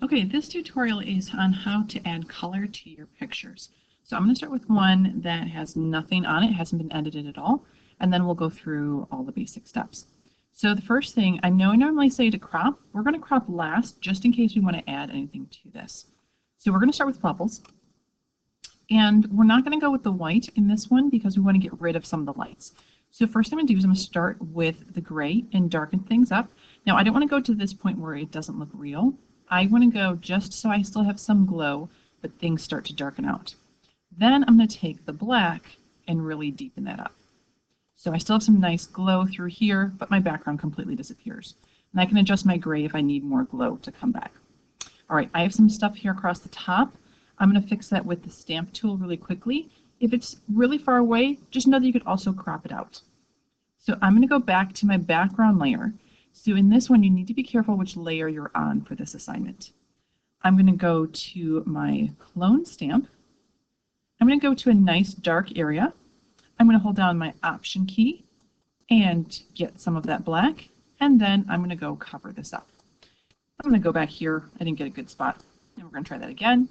Okay, this tutorial is on how to add color to your pictures. So I'm going to start with one that has nothing on it, hasn't been edited at all, and then we'll go through all the basic steps. So the first thing, I know I normally say to crop, we're going to crop last just in case we want to add anything to this. So we're going to start with bubbles, and we're not going to go with the white in this one because we want to get rid of some of the lights. So first thing I'm going to do is I'm going to start with the gray and darken things up. Now I don't want to go to this point where it doesn't look real. I want to go just so I still have some glow, but things start to darken out. Then I'm going to take the black and really deepen that up. So I still have some nice glow through here, but my background completely disappears. And I can adjust my gray if I need more glow to come back. All right, I have some stuff here across the top. I'm going to fix that with the stamp tool really quickly. If it's really far away, just know that you could also crop it out. So I'm going to go back to my background layer. So in this one, you need to be careful which layer you're on for this assignment. I'm going to go to my clone stamp. I'm going to go to a nice dark area. I'm going to hold down my Option key and get some of that black, and then I'm going to go cover this up. I'm going to go back here. I didn't get a good spot, and we're going to try that again,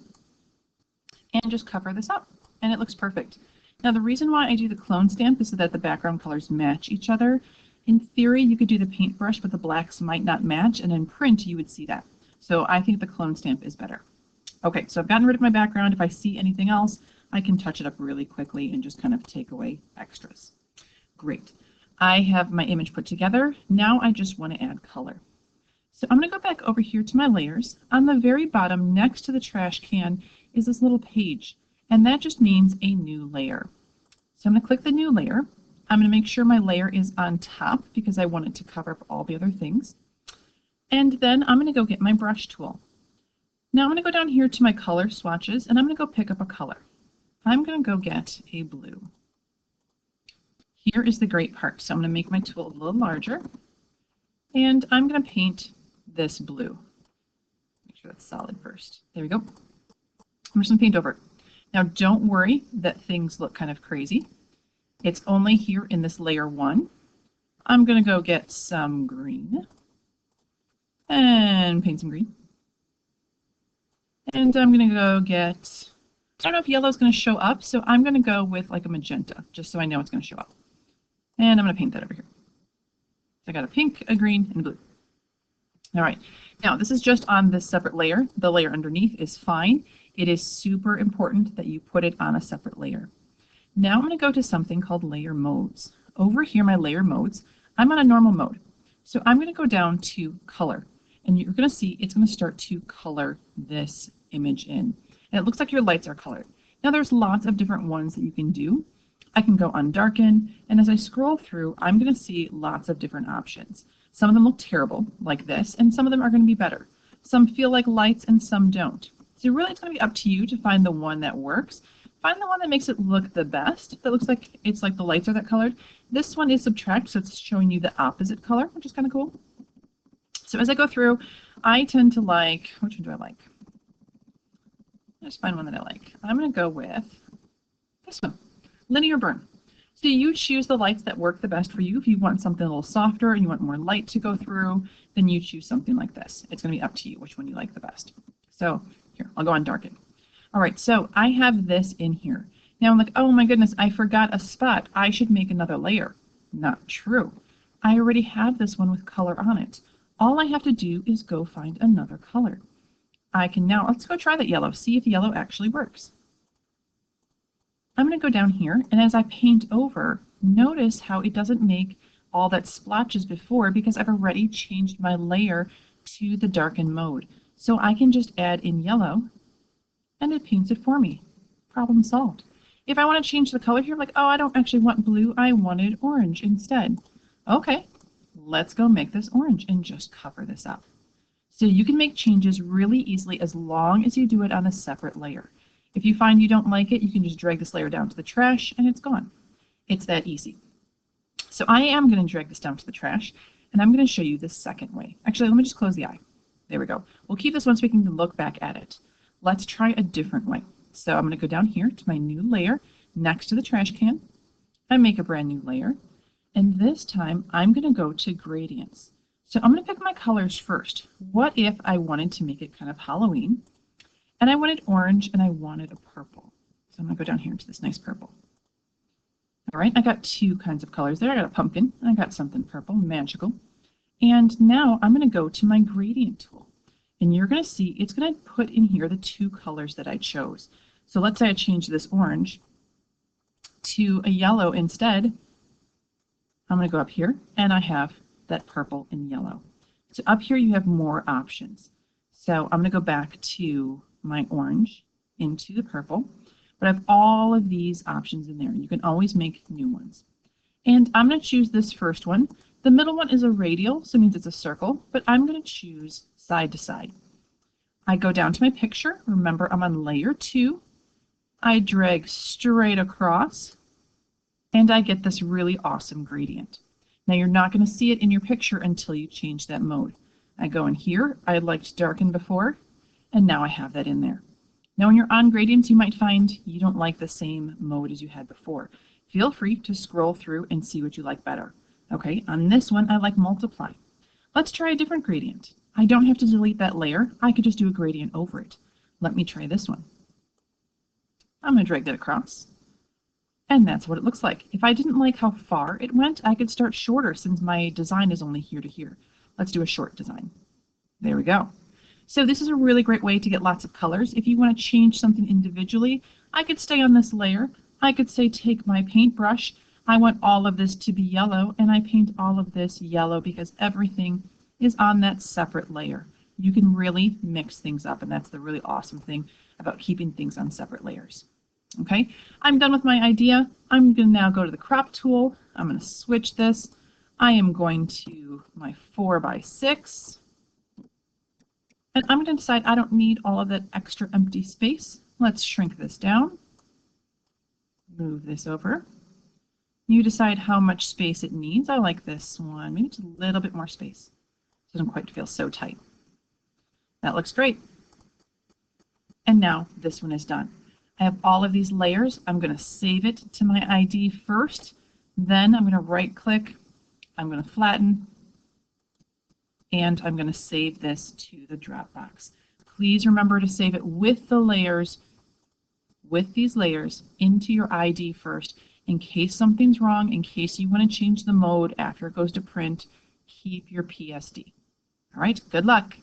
and just cover this up, and it looks perfect. Now the reason why I do the clone stamp is so that the background colors match each other. In theory, you could do the paintbrush, but the blacks might not match, and in print you would see that. So I think the clone stamp is better. Okay, so I've gotten rid of my background. If I see anything else, I can touch it up really quickly and just kind of take away extras. Great. I have my image put together. Now I just want to add color. So I'm going to go back over here to my layers. On the very bottom, next to the trash can, is this little page, and that just means a new layer. So I'm going to click the new layer. I'm going to make sure my layer is on top because I want it to cover up all the other things. And then I'm going to go get my brush tool. Now I'm going to go down here to my color swatches, and I'm going to go pick up a color. I'm going to go get a blue. Here is the great part. So I'm going to make my tool a little larger, and I'm going to paint this blue. Make sure that's solid first. There we go. I'm just going to paint over it. Now don't worry that things look kind of crazy. It's only here in this layer 1. I'm going to go get some green and paint some green. And I'm going to go get, I don't know if yellow is going to show up, so I'm going to go with like a magenta, just so I know it's going to show up. And I'm going to paint that over here. So I got a pink, a green, and a blue. All right, now this is just on this separate layer. The layer underneath is fine. It is super important that you put it on a separate layer. Now I'm going to go to something called layer modes. Over here, my layer modes, I'm on a normal mode. So I'm going to go down to color, and you're going to see it's going to start to color this image in. And it looks like your lights are colored. Now there's lots of different ones that you can do. I can go undarken, and as I scroll through, I'm going to see lots of different options. Some of them look terrible, like this, and some of them are going to be better. Some feel like lights and some don't. So really it's going to be up to you to find the one that works. Find the one that makes it look the best, that looks like it's like the lights are that colored. This one is subtract, so it's showing you the opposite color, which is kind of cool. So as I go through, I tend to like, which one do I like? Let's find one that I like. I'm going to go with this one, Linear Burn. So you choose the lights that work the best for you. If you want something a little softer and you want more light to go through, then you choose something like this. It's going to be up to you which one you like the best. So here, I'll go on darken. All right, so I have this in here. Now I'm like, oh my goodness, I forgot a spot. I should make another layer. Not true. I already have this one with color on it. All I have to do is go find another color. I can now, let's go try that yellow, see if yellow actually works. I'm going to go down here, and as I paint over, notice how it doesn't make all that splotches before because I've already changed my layer to the darken mode. So I can just add in yellow, and it paints it for me. Problem solved. If I want to change the color here, like, oh, I don't actually want blue, I wanted orange instead. Okay, let's go make this orange and just cover this up. So you can make changes really easily as long as you do it on a separate layer. If you find you don't like it, you can just drag this layer down to the trash and it's gone. It's that easy. So I am going to drag this down to the trash, and I'm going to show you the second way. Actually, let me just close the eye. There we go. We'll keep this one so we can look back at it. Let's try a different way. So I'm going to go down here to my new layer next to the trash can. I make a brand new layer, and this time I'm going to go to gradients. So I'm going to pick my colors first. What if I wanted to make it kind of Halloween, and I wanted orange and I wanted a purple? So I'm going to go down here into this nice purple. All right, I got two kinds of colors there. I got a pumpkin and I got something purple, magical. And now I'm going to go to my gradient tool. And you're going to see it's going to put in here the two colors that I chose. So let's say I change this orange to a yellow instead. I'm going to go up here and I have that purple and yellow. So up here you have more options. So I'm going to go back to my orange into the purple, but I have all of these options in there. You can always make new ones. And I'm going to choose this first one. The middle one is a radial, so it means it's a circle, but I'm going to choose side to side. I go down to my picture. Remember, I'm on layer 2. I drag straight across, and I get this really awesome gradient. Now you're not going to see it in your picture until you change that mode. I go in here, I liked darken before, and now I have that in there. Now when you're on gradients, you might find you don't like the same mode as you had before. Feel free to scroll through and see what you like better. Okay, on this one, I like multiply. Let's try a different gradient. I don't have to delete that layer. I could just do a gradient over it. Let me try this one. I'm going to drag that across. And that's what it looks like. If I didn't like how far it went, I could start shorter since my design is only here to here. Let's do a short design. There we go. So this is a really great way to get lots of colors. If you want to change something individually, I could stay on this layer. I could say take my paintbrush. I want all of this to be yellow, and I paint all of this yellow because everything is on that separate layer. You can really mix things up, and that's the really awesome thing about keeping things on separate layers. Okay, I'm done with my idea. I'm going to now go to the crop tool. I'm going to switch this. I am going to my 4x6. And I'm going to decide I don't need all of that extra empty space. Let's shrink this down. Move this over. You decide how much space it needs. I like this one. Maybe just a little bit more space. It doesn't quite feel so tight. That looks great. And now this one is done. I have all of these layers. I'm going to save it to my ID first. Then I'm going to right click. I'm going to flatten. And I'm going to save this to the Dropbox. Please remember to save it with the layers, with these layers, into your ID first. In case something's wrong, in case you want to change the mode after it goes to print, keep your PSD. All right, good luck.